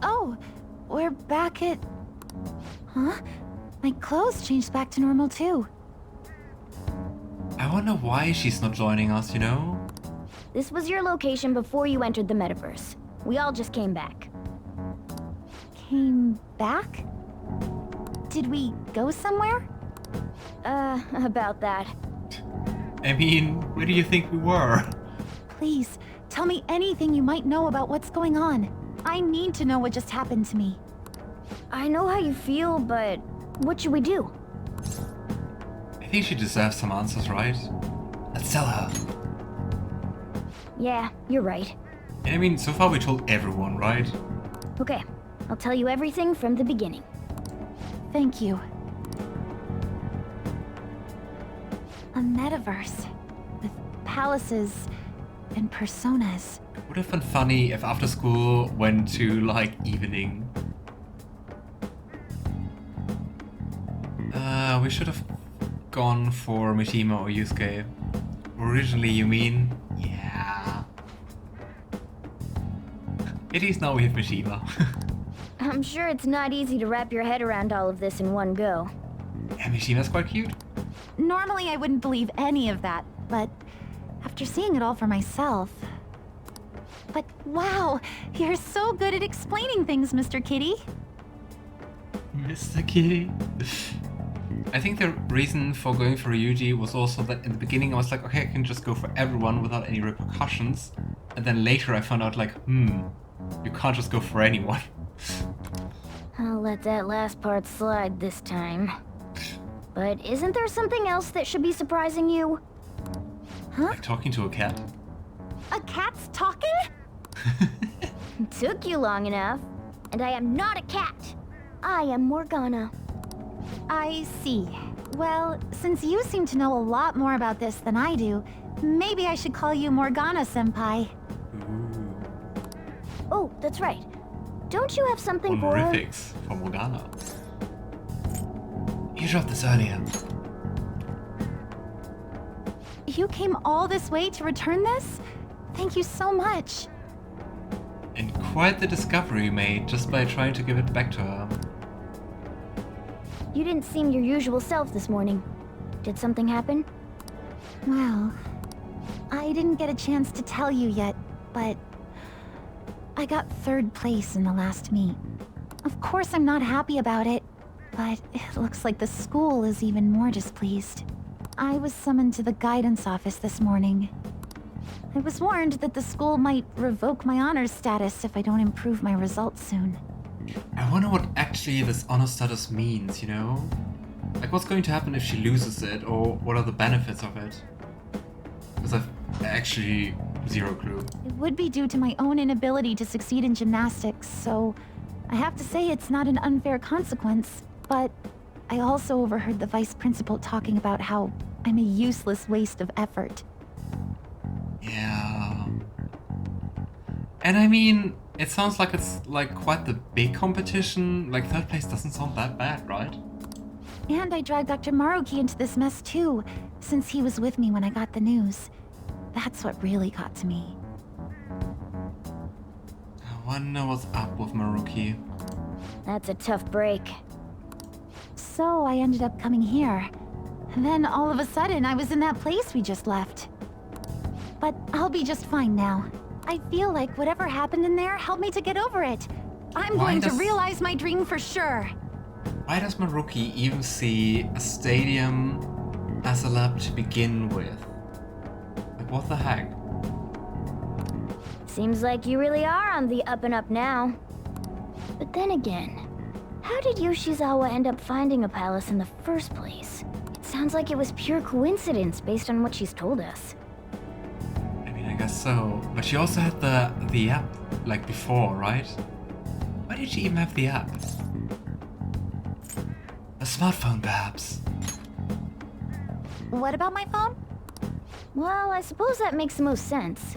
Oh, we're back at... Huh? My clothes changed back to normal too. I wonder why she's not joining us, you know? This was your location before you entered the metaverse. We all just came back. Came back? Did we go somewhere? About that. I mean, where do you think we were? Please, tell me anything you might know about what's going on. I need to know what just happened to me. I know how you feel, but what should we do? I think she deserves some answers, right? Let's tell her. Yeah, you're right. And I mean, so far we told everyone, right? Okay, I'll tell you everything from the beginning. Thank you. A metaverse with palaces and personas. It would have been funny if after school went to like evening. We should have gone for Mishima or Yusuke. Originally, you mean? Yeah. At least now we have Mishima. I'm sure it's not easy to wrap your head around all of this in one go. Yeah, Mishima's quite cute. Normally I wouldn't believe any of that, but after seeing it all for myself... But wow, you're so good at explaining things, Mr. Kitty. Mr. Kitty. I think the reason for going for Ryuji was also that in the beginning I was like, okay, I can just go for everyone without any repercussions. And then later I found out like, you can't just go for anyone. I'll let that last part slide this time. But isn't there something else that should be surprising you? Huh? Like talking to a cat? A cat's talking? Took you long enough. And I am not a cat. I am Morgana. I see. Well, since you seem to know a lot more about this than I do, maybe I should call you Morgana-senpai. Ooh. Oh, that's right. Don't you have something for... Honorifics for Morgana. You dropped this earlier. You came all this way to return this? Thank you so much. And quite the discovery you made just by trying to give it back to her. You didn't seem your usual self this morning. Did something happen? Well, I didn't get a chance to tell you yet, but I got 3rd place in the last meet. Of course I'm not happy about it, but it looks like the school is even more displeased. I was summoned to the guidance office this morning. I was warned that the school might revoke my honors status if I don't improve my results soon. I wonder what actually this honor status means, you know? Like what's going to happen if she loses it, or what are the benefits of it? Because I've actually zero clue. It would be due to my own inability to succeed in gymnastics, so I have to say it's not an unfair consequence, but I also overheard the vice principal talking about how I'm a useless waste of effort. Yeah. And I mean, it sounds like it's like quite the big competition. Like 3rd place doesn't sound that bad, right? And I dragged Dr. Maruki into this mess too, since he was with me when I got the news. That's what really got to me. I wonder what's up with Maruki. That's a tough break. So I ended up coming here. And then all of a sudden I was in that place we just left. But I'll be just fine now. I feel like whatever happened in there helped me to get over it. I'm going to realize my dream for sure. Why does Maruki even see a stadium as a lab to begin with? Like what the heck? Seems like you really are on the up and up now. But then again, how did Yoshizawa end up finding a palace in the first place? It sounds like it was pure coincidence based on what she's told us. I guess so. But she also had the app, like before, right? Why did she even have the app? A smartphone, perhaps? What about my phone? Well, I suppose that makes the most sense.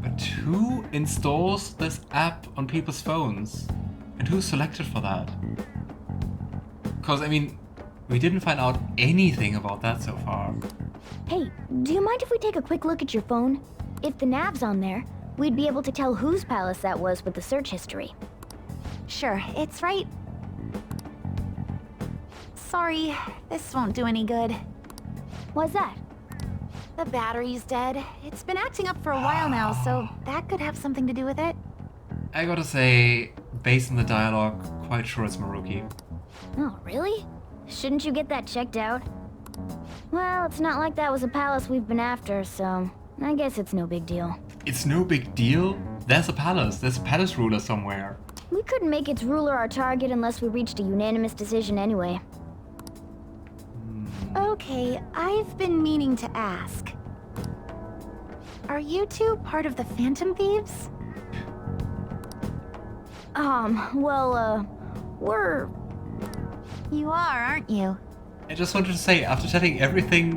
But who installs this app on people's phones? And who's selected for that? Because, I mean, we didn't find out anything about that so far. Hey, do you mind if we take a quick look at your phone? If the nav's on there, we'd be able to tell whose palace that was with the search history. Sure, it's right. Sorry, this won't do any good. Why's that? The battery's dead. It's been acting up for a while now, so that could have something to do with it. I gotta say, based on the dialogue, quite sure it's Maruki. Oh, really? Shouldn't you get that checked out? Well, it's not like that was a palace we've been after, so I guess it's no big deal. It's no big deal. There's a palace ruler somewhere. We couldn't make its ruler our target unless we reached a unanimous decision anyway. Okay, I've been meaning to ask. Are you two part of the Phantom Thieves? We're... You are, aren't you? I just wanted to say, after telling everything,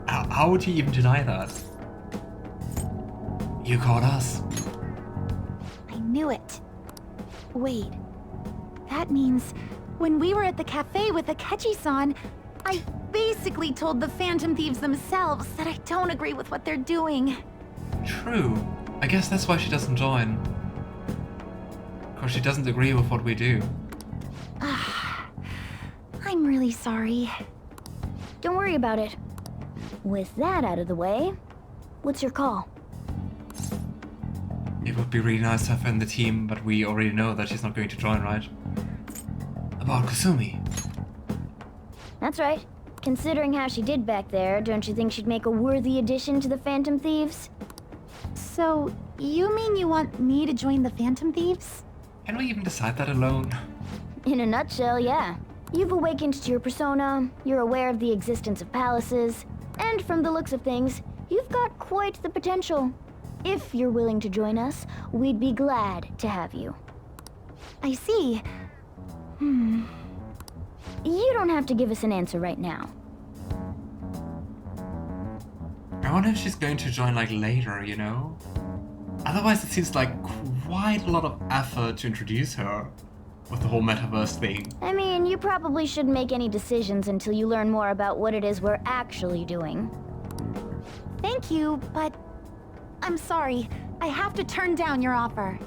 how would you even deny that? You caught us. I knew it. Wait, that means when we were at the cafe with Akechi-san, I basically told the Phantom Thieves themselves that I don't agree with what they're doing. True. I guess that's why she doesn't join. Because she doesn't agree with what we do. I'm really sorry. Don't worry about it. With that out of the way, what's your call? It would be really nice to have her in the team, but we already know that she's not going to join, right? About Kasumi. That's right. Considering how she did back there, don't you think she'd make a worthy addition to the Phantom Thieves? So, you mean you want me to join the Phantom Thieves? Can we even decide that alone? In a nutshell, yeah. You've awakened to your persona, you're aware of the existence of palaces, and from the looks of things, you've got quite the potential. If you're willing to join us, we'd be glad to have you. I see. You don't have to give us an answer right now. I wonder if she's going to join like later, you know? Otherwise it seems like quite a lot of effort to introduce her with the whole metaverse thing. I mean, you probably shouldn't make any decisions until you learn more about what it is we're actually doing. Thank you, but I'm sorry. I have to turn down your offer.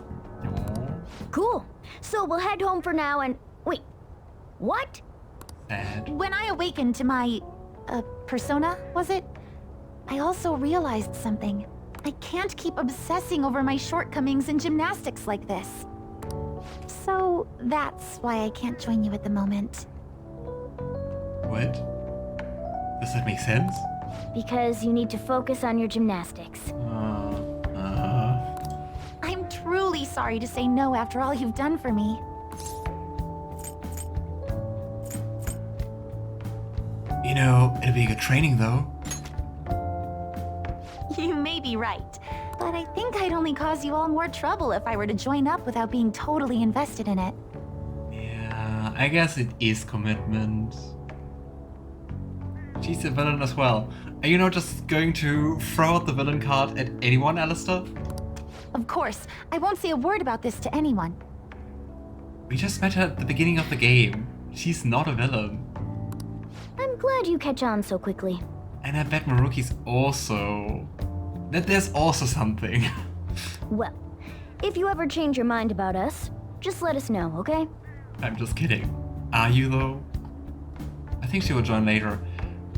Cool. So we'll head home for now and... Wait. What? Sad. When I awakened to my... persona, was it? I also realized something. I can't keep obsessing over my shortcomings in gymnastics like this. So that's why I can't join you at the moment. What? Does that make sense? Because you need to focus on your gymnastics. I'm truly sorry to say no after all you've done for me. You know, it'd be good training though. You may be right, but I think I'd only cause you all more trouble if I were to join up without being totally invested in it. Yeah, I guess it is commitment. She's a villain as well. Are you not just going to throw out the villain card at anyone, Alistair? Of course, I won't say a word about this to anyone. We just met her at the beginning of the game. She's not a villain. I'm glad you catch on so quickly. And I bet Maruki's also... that there's also something. Well, if you ever change your mind about us, just let us know, okay? I'm just kidding. Are you though? I think she will join later.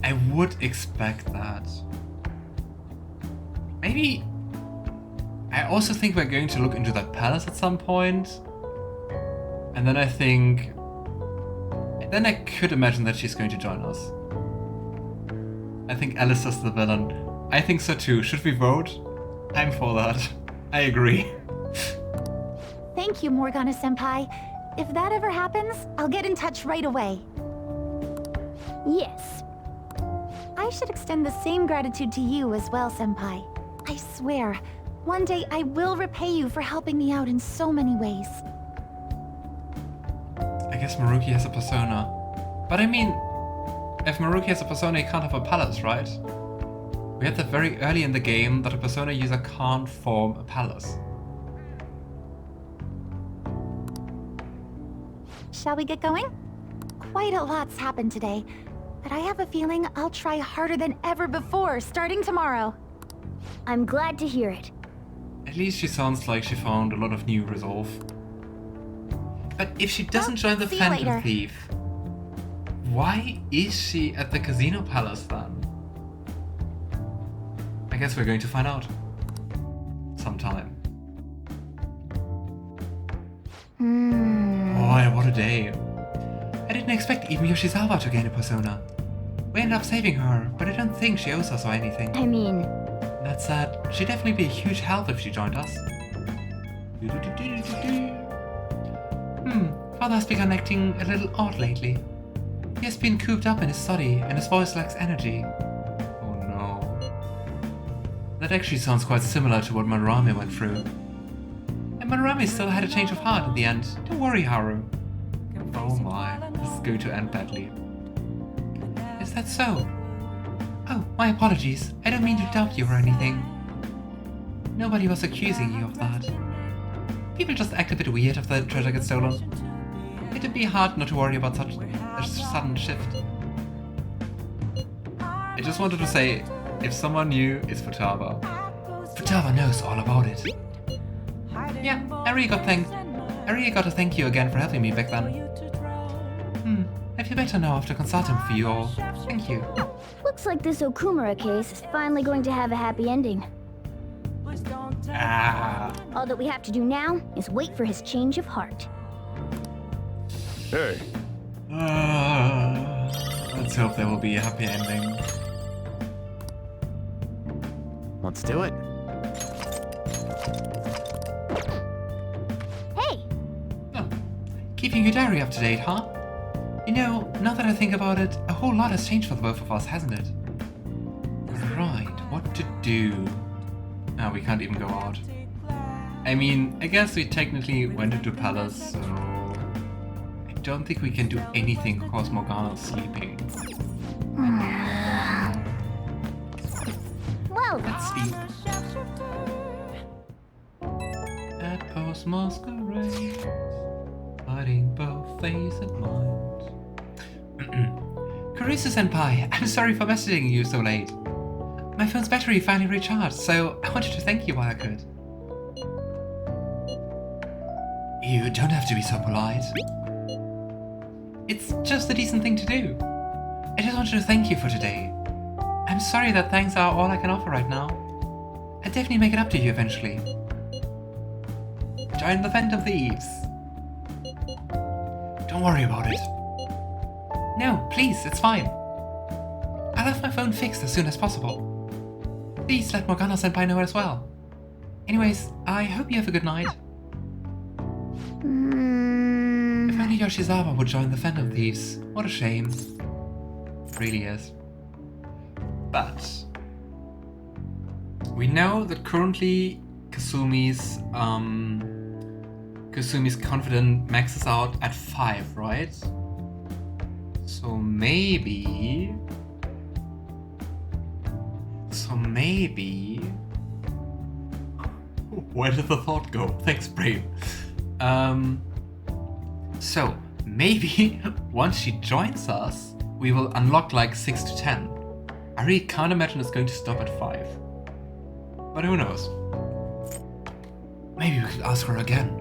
I would expect that. Maybe... I also think we're going to look into that palace at some point. And then I think... then I could imagine that she's going to join us. I think Alice is the villain. I think so too. Should we vote? I'm for that. I agree. Thank you, Morgana-senpai. If that ever happens, I'll get in touch right away. Yes. I should extend the same gratitude to you as well, senpai. I swear, one day I will repay you for helping me out in so many ways. I guess Maruki has a persona. But I mean, if Maruki has a persona, he can't have a palace, right? We had that very early in the game that a persona user can't form a palace. Shall we get going? Quite a lot's happened today, but I have a feeling I'll try harder than ever before starting tomorrow. I'm glad to hear it. At least she sounds like she found a lot of new resolve. But if she doesn't join the see you Phantom later. Thief, why is she at the Casino Palace then? I guess we're going to find out. Sometime. Boy, what a day. I didn't expect even Yoshizawa to gain a persona. We ended up saving her, but I don't think she owes us or anything. I mean, That said, she'd definitely be a huge help if she joined us. Father has begun acting a little odd lately. He has been cooped up in his study, and his voice lacks energy. Oh no. That actually sounds quite similar to what Madarame went through. And Madarame still had a change of heart in the end. Don't worry, Haru. Oh my, this is going to end badly. Is that so? Oh, my apologies. I don't mean to doubt you or anything. Nobody was accusing you of that. People just act a bit weird if the treasure gets stolen. It'd be hard not to worry about such a sudden shift. I just wanted to say, if someone new, it's Futaba. Futaba knows all about it. Yeah, I really got to thank you again for helping me back then. I feel better now after consulting for you all. Thank you. looks like this Okumura case is finally going to have a happy ending. All that we have to do now is wait for his change of heart. Hey, Let's hope there will be a happy ending. let's do it. Hey! Oh, keeping your diary up to date, huh? You know, now that I think about it, a whole lot has changed for the both of us, hasn't it? Right, what to do? Oh, we can't even go out. I mean, I guess we technically went into Palace, so... I don't think we can do anything because Morgana's sleeping. Well, Let's sleep. At post masquerade, hiding both face and mind. Kurusu-senpai, I'm sorry for messaging you so late. My phone's battery finally recharged, so I wanted to thank you while I could. You don't have to be so polite. It's just a decent thing to do. I just wanted to thank you for today. I'm sorry that thanks are all I can offer right now. I'll definitely make it up to you eventually. Join the Phantom Thieves. Don't worry about it. No, please, it's fine. I'll have my phone fixed as soon as possible. Please let Morgana-senpai know as well. Anyways, I hope you have a good night. If only Yoshizawa would join the Phantom Thieves. What a shame. It really is. But we know that currently Kasumi's confidence maxes out at 5, right? So maybe where did the thought go? Thanks, brain. So maybe once she joins us, we will unlock like 6 to 10. I really can't imagine it's going to stop at 5. But who knows? Maybe we could ask her again.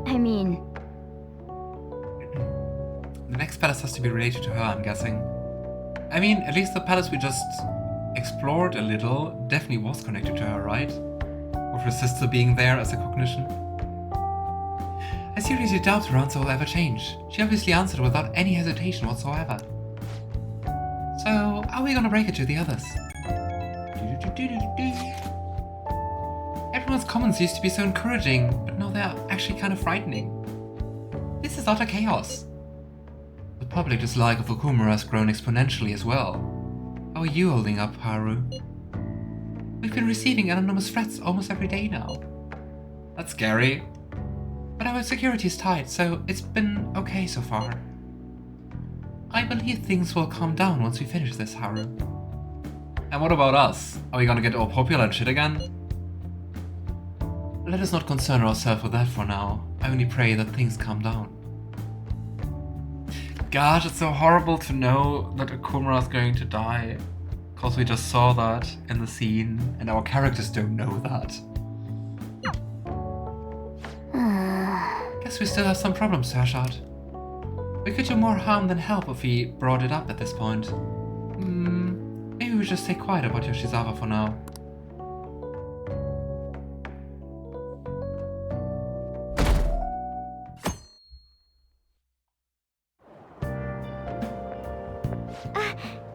I mean, The next palace has to be related to her, I'm guessing. I mean, at least the palace we just explored a little definitely was connected to her, right? With her sister being there as a cognition. I seriously doubt her answer will ever change. She obviously answered without any hesitation whatsoever. So, how are we gonna break it to the others? Everyone's comments used to be so encouraging, but now they're actually kind of frightening. This is utter chaos. The public dislike of Okumura has grown exponentially as well. How are you holding up, Haru? We've been receiving anonymous threats almost every day now. That's scary. But our security is tight, so it's been okay so far. I believe things will calm down once we finish this, Haru. And what about us? Are we gonna get all popular and shit again? Let us not concern ourselves with that for now. I only pray that things calm down. Gosh, it's so horrible to know that Okumura is going to die. Because we just saw that in the scene, and our characters don't know that. Guess we still have some problems to hash out. We could do more harm than help if we brought it up at this point. Maybe we just stay quiet about Yoshizawa for now.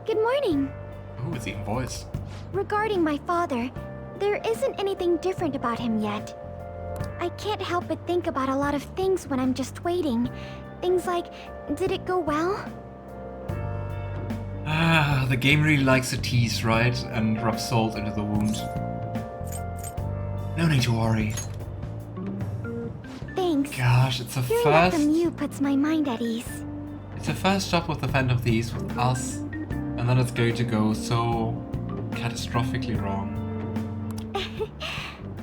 Good morning. Ooh, it's even voice. Regarding my father, there isn't anything different about him yet. I can't help but think about a lot of things when I'm just waiting. Things like, did it go well? Ah, the game really likes to tease, right? And rub salt into the wound. No need to worry. Thanks. Gosh, it's a Hearing that first... from you puts my mind at ease. It's a first job with the Phantom Thieves with us. And then it's going to go so catastrophically wrong.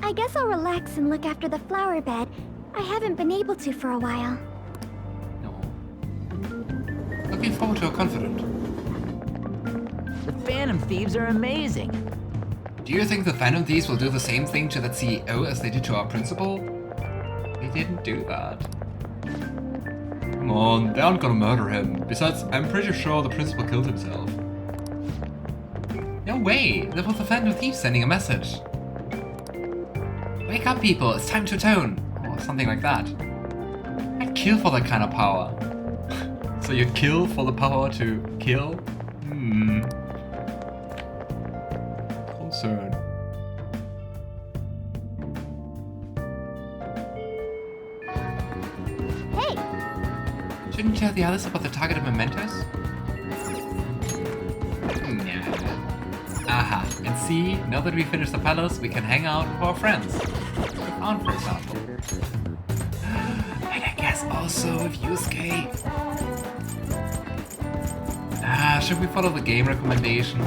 I guess I'll relax and look after the flower bed. I haven't been able to for a while. No. Looking forward to a confidant. The Phantom Thieves are amazing. Do you think the Phantom Thieves will do the same thing to that CEO as they did to our principal? They didn't do that. Come on, they aren't gonna murder him. Besides, I'm pretty sure the principal killed himself. No way! That was the Phantom Thieves sending a message. Wake up, people! It's time to atone! Or something like that. I'd kill for that kind of power. So you kill for the power to kill? Concern. Hey! Shouldn't you tell the others about the targeted mementos? Aha, and see, now that we finished the palace, we can hang out with our friends. With Ann, for example. And I guess also with Yusuke. Should we follow the game recommendation?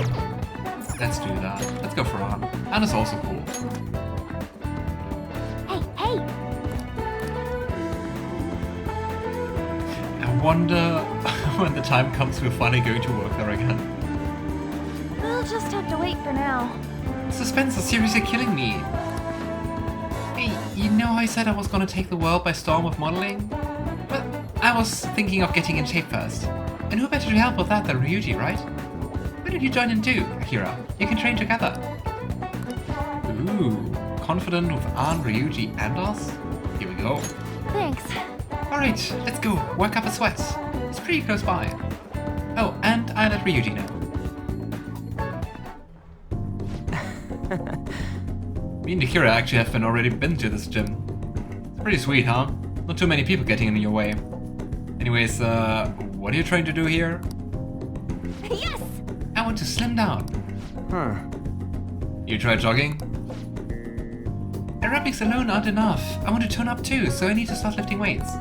Let's do that. Let's go for Ann. Ann is also cool. Hey! I wonder when the time comes we're finally going to work there again. We'll just have to wait for now. Suspense is seriously killing me. Hey, you know I said I was gonna take the world by storm with modeling? But I was thinking of getting in shape first. And who better to help with that than Ryuji, right? Why don't you join in too, Akira? You can train together. Ooh, confident with Ann, Ryuji, and us? Here we go. Thanks. Alright, let's go. Work up a sweat. It's pretty close by. Oh, and I let Ryuji know. Me and Akira actually have already been to this gym. It's pretty sweet, huh? Not too many people getting in your way. Anyways, what are you trying to do here? Yes! I want to slim down. Huh. You try jogging? Aerobics alone aren't enough. I want to tone up too, so I need to start lifting weights.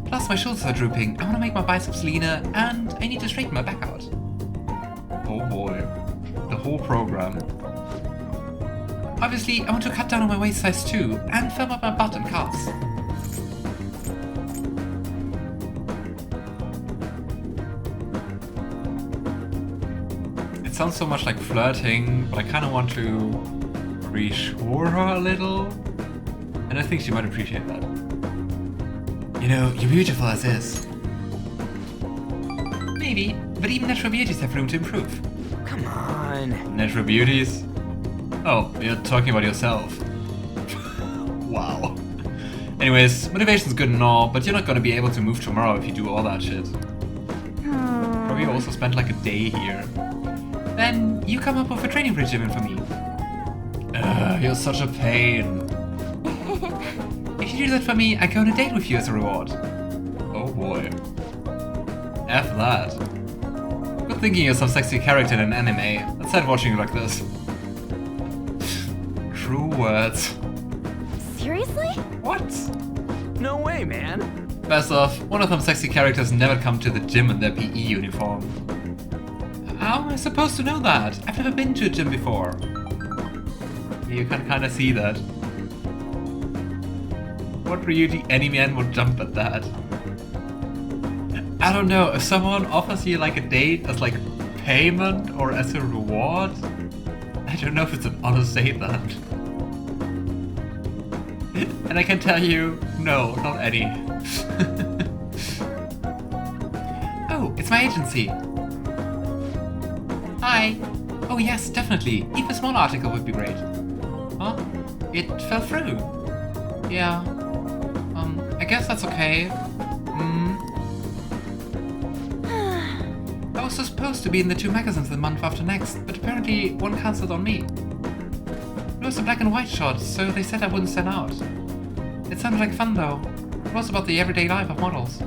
Plus my shoulders are drooping, I want to make my biceps leaner, and I need to straighten my back out. Oh boy. The whole program. Obviously, I want to cut down on my waist size too, and firm up my butt and calves. It sounds so much like flirting, but I kind of want to reassure her a little. And I think she might appreciate that. You know, you're beautiful as is. Maybe, but even natural beauties have room to improve. Come on. Natural beauties? Oh, you're talking about yourself. Wow. Anyways, motivation's good and all, but you're not gonna be able to move tomorrow if you do all that shit. Probably also spent like a day here. Then you come up with a training regimen for me. You're such a pain. If you do that for me, I go on a date with you as a reward. Oh boy. F that. Good thinking you're some sexy character in an anime. Let's start watching you like this. True words. Seriously? What? No way, man. Best off, one of them sexy characters never come to the gym in their PE uniform. How am I supposed to know that? I've never been to a gym before. Yeah, you can kinda see that. What Ryuji any man would jump at that? I don't know, if someone offers you like a date as like payment or as a reward, I don't know if it's an honest statement. And I can tell you, no, not any. Oh, it's my agency. Hi. Oh yes, definitely. Even a small article would be great. Huh? It fell through. Yeah. I guess that's okay. I was supposed to be in the 2 magazines the month after next, but apparently one cancelled on me. It was a black and white shot, so they said I wouldn't stand out. It sounded like fun though. It was about the everyday life of models.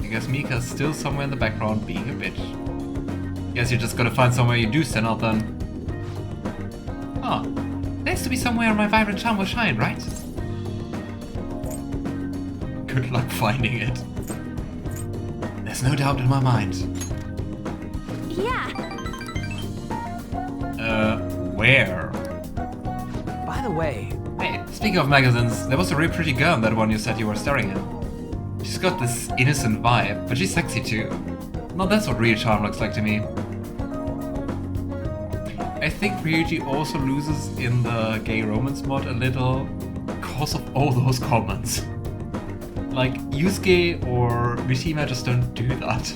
I guess Mika's still somewhere in the background being a bitch. Guess you just gotta find somewhere you do stand out then. Huh. There has to be somewhere my vibrant charm will shine, right? Good luck finding it. There's no doubt in my mind. Yeah. Where? By the way, Hey, speaking of magazines, there was a real pretty girl in that one you said you were staring at. She's got this innocent vibe, but she's sexy too. Now that's what real charm looks like to me. I think Ryuji also loses in the gay romance mod a little because of all those comments. Like, Yusuke or Mishima just don't do that.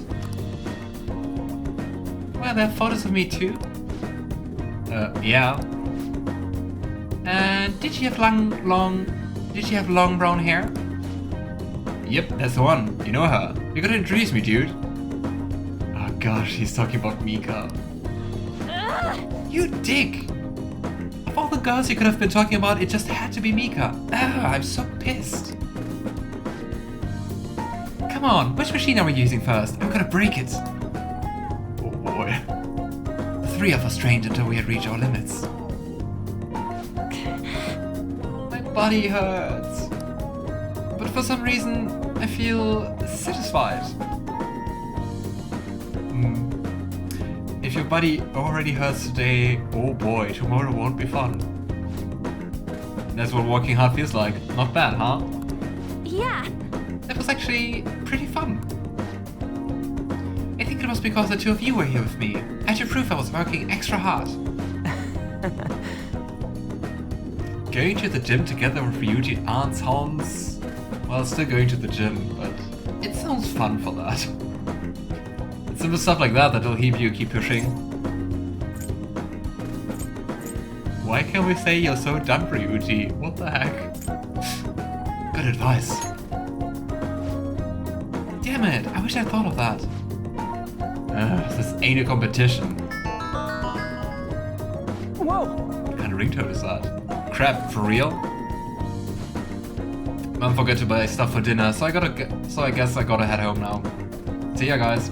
Well, there are photos of me too. Yeah. And did she have long brown hair? Yep, that's the one. You know her. You gotta introduce me, dude. Oh gosh, he's talking about Mika. You dick! Of all the girls you could have been talking about, it just had to be Mika. I'm so pissed. Come on, which machine are we using first? I'm gonna break it. Oh boy. The 3 of us trained until we had reached our limits. My body hurts. But for some reason, I feel satisfied. If your body already hurts today, oh boy, tomorrow won't be fun. That's what working hard feels like. Not bad, huh? Yeah. That was actually pretty fun. I think it was because the 2 of you were here with me. I had to prove I was working extra hard. Going to the gym together with Ryuji Ann sounds... well, still going to the gym, but it sounds fun for that. It's simple stuff like that that'll keep pushing. Why can't we say you're so dumb, Ryuji? What the heck? Good advice. Damn it, I wish I thought of that. This ain't a competition. whoa! What kind of ringtone is that? Crap, for real? Mom forgot to buy stuff for dinner, so I guess I gotta head home now. See ya, guys.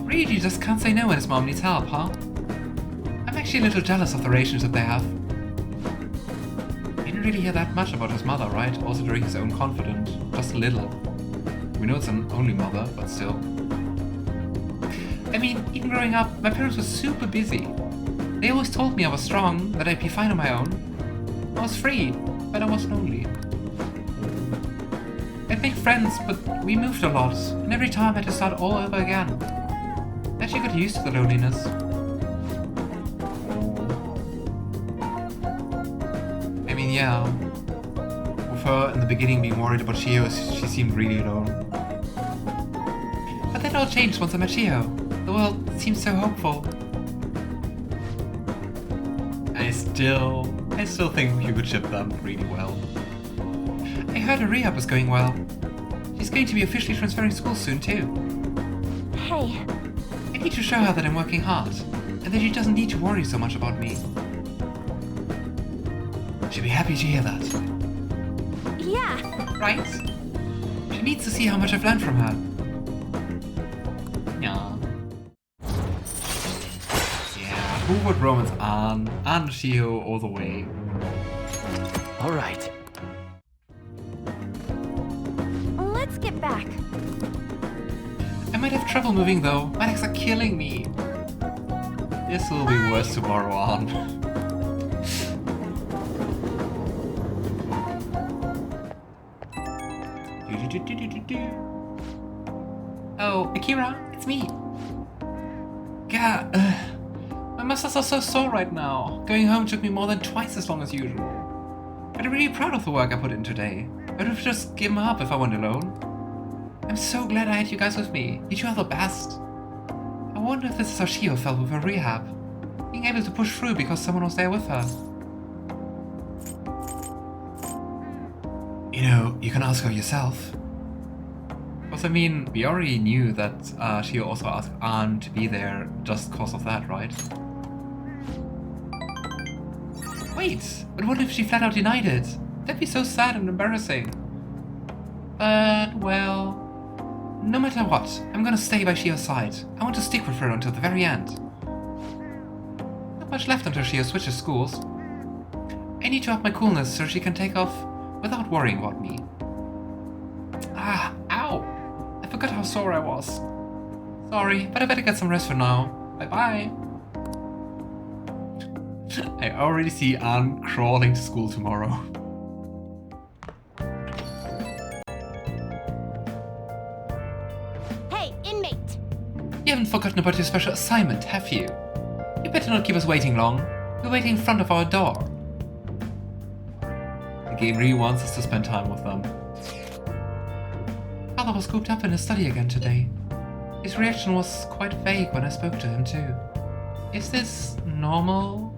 Ryuji just can't say no when his mom needs help, huh? I'm actually a little jealous of the relationship they have. He didn't really hear that much about his mother, right? Also during his own confidant. Just a little. We know it's an only mother, but still. I mean, even growing up, my parents were super busy. They always told me I was strong, that I'd be fine on my own. I was free, but I wasn't lonely. I'd make friends, but we moved a lot, and every time I had to start all over again. I actually got used to the loneliness. I mean, yeah. With her in the beginning being worried about Shio, she seemed really alone. But that all changed once I met Shio. The world seemed so hopeful. I still think you could ship them really well. I heard her rehab is going well. She's going to be officially transferring schools soon too. Hey. I need to show her that I'm working hard, and that she doesn't need to worry so much about me. She'll be happy to hear that. Yeah. Right? She needs to see how much I've learned from her. Yeah. Yeah, who would romance Ann and Shio all the way? All right. Let's get back. I might have trouble moving though. My legs are killing me. This will be worse tomorrow on. Oh, Akira, it's me. God, my muscles are so sore right now. Going home took me more than twice as long as usual. But I'm really proud of the work I put in today. I would have just given up if I went alone. I'm so glad I had you guys with me. You two are the best. I wonder if this is how Shio felt with her rehab. Being able to push through because someone was there with her. You know, you can ask her yourself. Because I mean, we already knew that Shio also asked Ann to be there just because of that, right? Wait, but what if she flat out denied it? That'd be so sad and embarrassing. But, well... No matter what, I'm gonna stay by Shio's side. I want to stick with her until the very end. Not much left until Shio switches schools. I need to up my coolness so she can take off without worrying about me. Ah, ow! I forgot how sore I was. Sorry, but I better get some rest for now. Bye-bye. I already see Ann crawling to school tomorrow. Hey, inmate! You haven't forgotten about your special assignment, have you? You better not keep us waiting long. We're waiting in front of our door. The game really wants us to spend time with them. Father was cooped up in his study again today. His reaction was quite vague when I spoke to him too. Is this normal?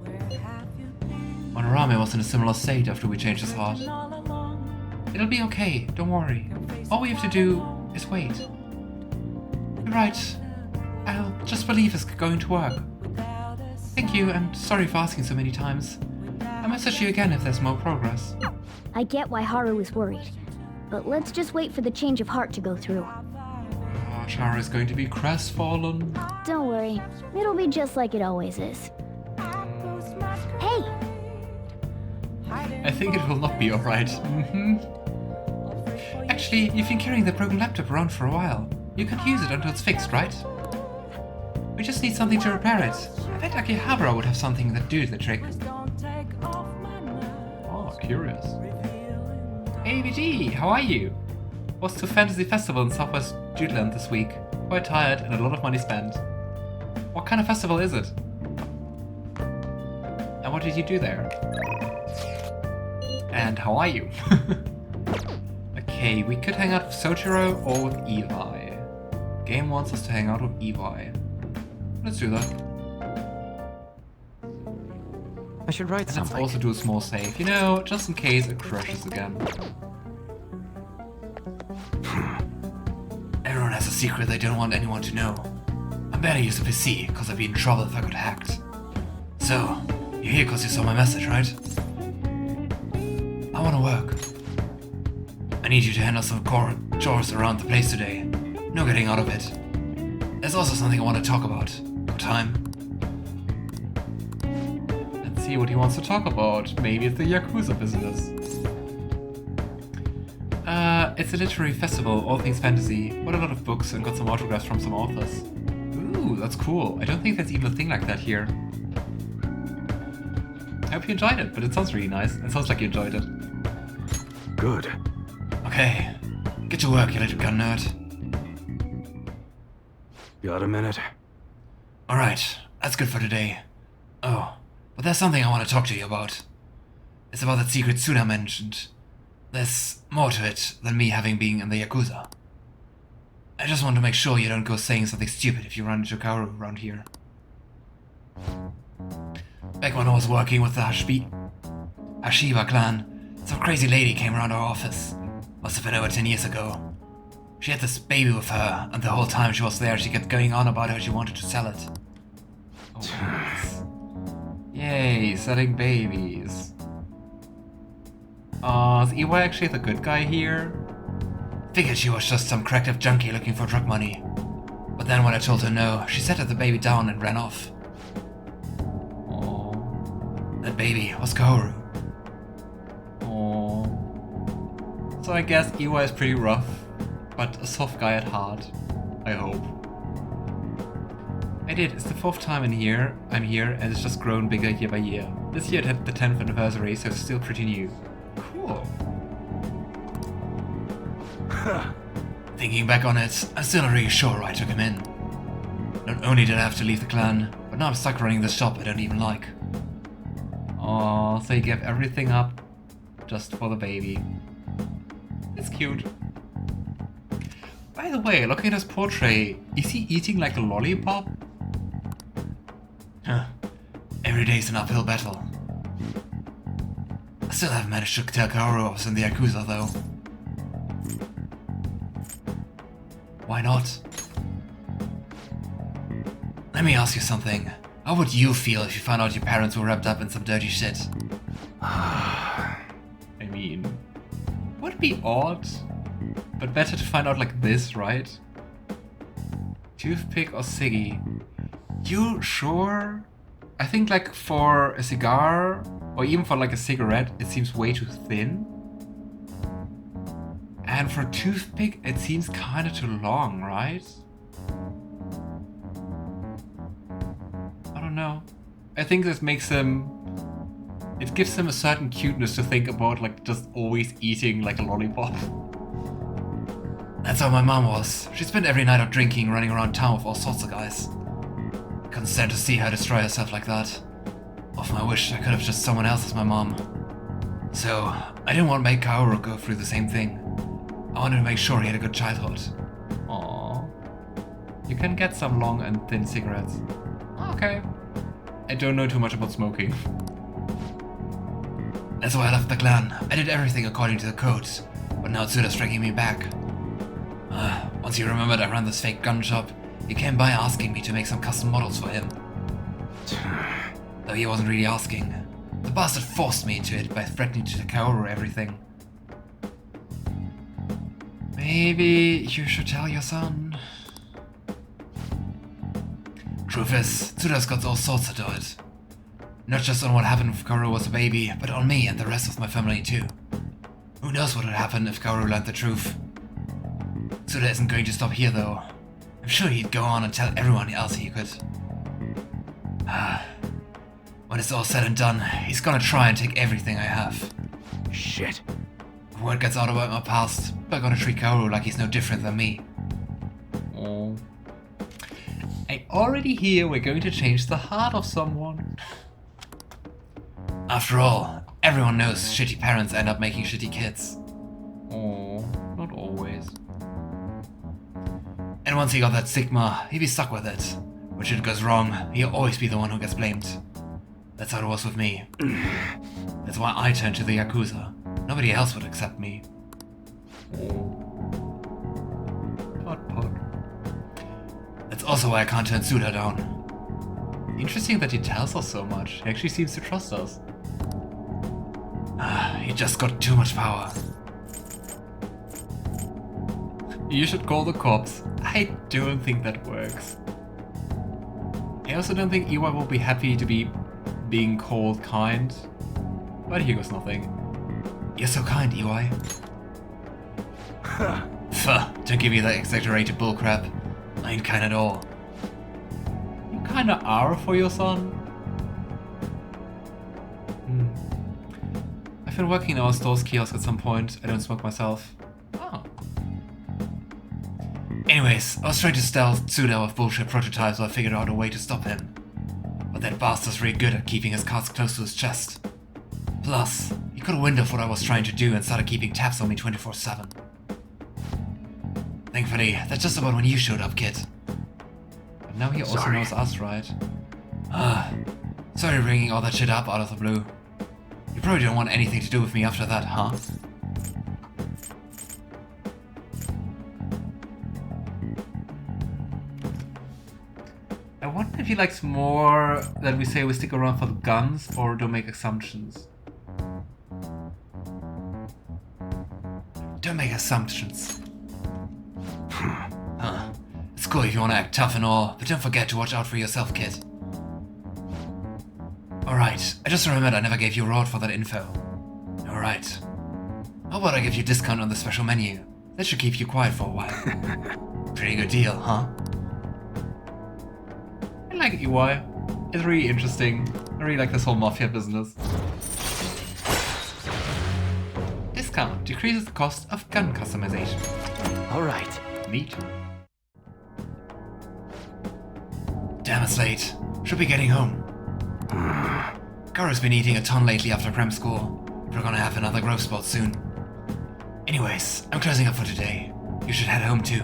Monorame was in a similar state after we changed his heart. It'll be okay, don't worry. All we have to do is wait. You're right. I'll just believe it's going to work. Thank you, and sorry for asking so many times. I'll message you again if there's more progress. I get why Haru is worried, but let's just wait for the change of heart to go through. Oh, Haru is going to be crestfallen. Don't worry, it'll be just like it always is. Hey! I think it will not be alright. Actually, you've been carrying the broken laptop around for a while. You can use it until it's fixed, right? We just need something to repair it. I bet Akihabara would have something that do the trick. Oh, curious. Hey VG, how are you? Was to Fantasy Festival in Southwest Jutland this week. Quite tired and a lot of money spent. What kind of festival is it? And what did you do there? And how are you? Okay, we could hang out with Sojiro or with Iwai. Game wants us to hang out with Iwai. Let's do that. I should write And let's something. also do a small save, you know, just in case it crashes again. Everyone has a secret they don't want anyone to know. I better use a PC, cause I'd be in trouble if I got hacked. So, you're here cause you saw my message, right? I wanna work. I need you to handle some chores around the place today. No getting out of it. There's also something I want to talk about. Got time? Let's see what he wants to talk about. Maybe it's the Yakuza business. It's a literary festival, all things fantasy. Bought a lot of books and got some autographs from some authors. Ooh, that's cool. I don't think there's even a thing like that here. I hope you enjoyed it, but it sounds really nice. It sounds like you enjoyed it. Good. Okay, get to work, you little gun nerd. Got a minute? Alright, that's good for today. Oh, but there's something I want to talk to you about. It's about that secret Suna mentioned. There's more to it than me having been in the Yakuza. I just want to make sure you don't go saying something stupid if you run into Kaoru around here. Back when I was working with the Hashiba clan, some crazy lady came around our office. Must have been over 10 years ago. She had this baby with her, and the whole time she was there she kept going on about how she wanted to sell it. Oh, nice. Yay, selling babies. Is Iwai actually the good guy here? Figured she was just some cracked up junkie looking for drug money. But then when I told her no, she set the baby down and ran off. Oh, that baby was Kaoru. Oh. So I guess Iwai is pretty rough, but a soft guy at heart. I hope. It's the 4th time I'm here, and it's just grown bigger year by year. This year it had the 10th anniversary, so it's still pretty new. Cool. Thinking back on it, I'm still not really sure why I took him in. Not only did I have to leave the clan, but But now I'm stuck running this shop I don't even like. Oh, so he gave everything up just for the baby. It's cute. By the way, looking at his portrait, is he eating like a lollipop? Huh. Every day's an uphill battle. I still haven't managed to tell Kaoru I was in the Yakuza though. Why not? Let me ask you something. How would you feel if you found out your parents were wrapped up in some dirty shit? I mean, would be odd, but better to find out like this, right? Toothpick or ciggy? You sure? I think like for a cigar, or even for like a cigarette, it seems way too thin. And for a toothpick, it seems kinda too long, right? I don't know. I think this makes him... It gives him a certain cuteness to think about like just always eating like a lollipop. That's how my mom was. She spent every night out drinking, running around town with all sorts of guys. I couldn't stand to see her destroy herself like that. Often I wish I could have just someone else as my mom. So, I didn't want to make Kaoru go through the same thing. I wanted to make sure he had a good childhood. Aww. You can get some long and thin cigarettes. Okay. I don't know too much about smoking. That's why I left the clan. I did everything according to the codes, but now Tsuda's dragging me back. Once he remembered I ran this fake gun shop, he came by asking me to make some custom models for him. Though he wasn't really asking. The bastard forced me into it by threatening to Kaoru everything. Maybe you should tell your son. Truth is, Tsuda's got all sorts to do it. Not just on what happened if Kaoru was a baby, but on me and the rest of my family too. Who knows what would happen if Kaoru learned the truth. Tsuda isn't going to stop here though. I'm sure he'd go on and tell everyone else he could. When it's all said and done, he's gonna try and take everything I have. Shit. If word gets out about my past, they're gonna treat Kaoru like he's no different than me. Oh. I already hear we're going to change the heart of someone. After all, everyone knows shitty parents end up making shitty kids. Oh, not always. And once he got that stigma, he'd be stuck with it. When shit goes wrong, he'll always be the one who gets blamed. That's how it was with me. That's why I turned to the Yakuza. Nobody else would accept me. Pot. That's also why I can't turn Tsuda down. Interesting that he tells us so much. He actually seems to trust us. He just got too much power. You should call the cops. I don't think that works. I also don't think Iwai will be happy to be being called kind. But here goes nothing. You're so kind, Iwai. Fuh, don't give me that exaggerated bullcrap. I ain't kind at all. You kinda are for your son. I've been working in our store's kiosk at some point. I don't smoke myself. Oh. Anyways, I was trying to stealth Tsuda with bullshit prototypes while I figured out a way to stop him. But that bastard's really good at keeping his cards close to his chest. Plus, he got wind of what I was trying to do and started keeping tabs on me 24/7. Thankfully, that's just about when you showed up, kid. But now he also knows us, right? Sorry bringing all that shit up out of the blue. You probably don't want anything to do with me after that, huh? I wonder if he likes more that we say we stick around for the guns or don't make assumptions. Don't make assumptions. It's cool if you want to act tough and all, but don't forget to watch out for yourself, kid. Alright, I just remembered I never gave you a reward for that info. Alright. How about I give you a discount on the special menu? That should keep you quiet for a while. Pretty good deal, huh? I like Iwai. It's really interesting. I really like this whole mafia business. Discount decreases the cost of gun customization. Alright. Neat. Damn, it's late. Should be getting home. Garo's been eating a ton lately after cram school. We're gonna have another growth spot soon. Anyways, I'm closing up for today. You should head home too.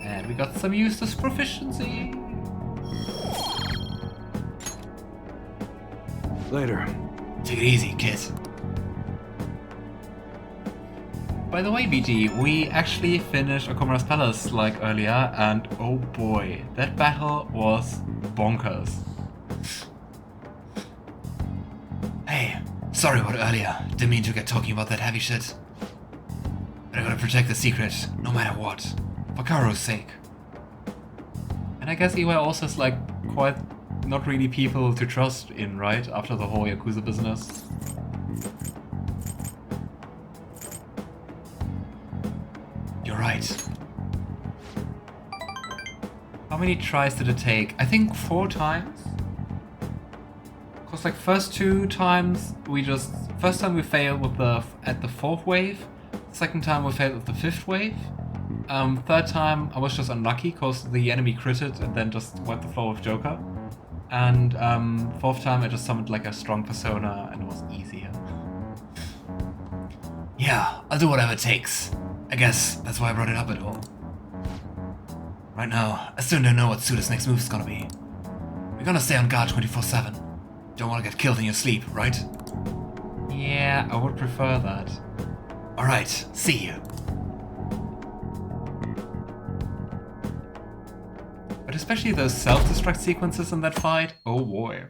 And we got some useless proficiency. Later. Take it easy, kid. By the way, BG, we actually finished Okumura's Palace like earlier, and oh boy, that battle was bonkers. Hey, sorry about earlier. Didn't mean to get talking about that heavy shit. But I gotta protect the secret, no matter what. For Karo's sake. And I guess Iwai also is like quite not really people to trust in, right? After the whole Yakuza business. You're right. How many tries did it take? I think 4 times? Cause like first 2 times first time we failed with at the 4th wave, second time we failed with the 5th wave. Third time I was just unlucky cause the enemy critted and then just wiped the floor with Joker. And 4th time I just summoned like a strong persona and it was easier. Yeah, I'll do whatever it takes. I guess that's why I brought it up at all. Right now, I still don't know what Suda's next move is gonna be. We're gonna stay on guard 24/7. Don't wanna get killed in your sleep, right? Yeah, I would prefer that. Alright, see you. But especially those self-destruct sequences in that fight, oh boy.